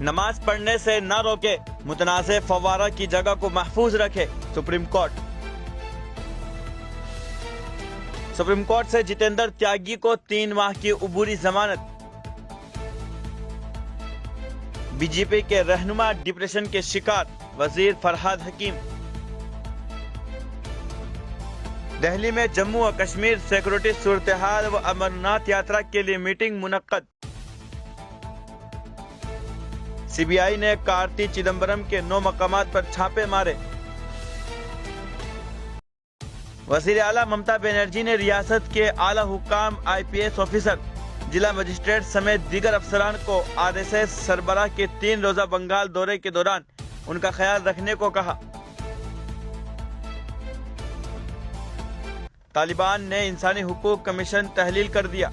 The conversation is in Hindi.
नमाज पढ़ने से न रोके, मुतनाज़े फव्वारा की जगह को महफूज रखे। सुप्रीम कोर्ट से जितेंद्र त्यागी को 3 माह की उबूरी जमानत। बीजेपी के रहनुमा डिप्रेशन के शिकार, वजीर फरहाद हकीम। दिल्ली में जम्मू और कश्मीर सिक्योरिटी सूरत-ए-हाल व अमरनाथ यात्रा के लिए मीटिंग मुनक्कद। सीबीआई ने कार्ति चिदंबरम के 9 मकामात पर छापे मारे। वज़ीर आला ममता बनर्जी ने रियासत के आला हुक्काम, IPS ऑफिसर, जिला मजिस्ट्रेट समेत दीगर अफसरान को RSS सरबराह के 3 रोजा बंगाल दौरे के दौरान उनका ख्याल रखने को कहा। तालिबान ने इंसानी हुकूक कमीशन तहलील कर दिया।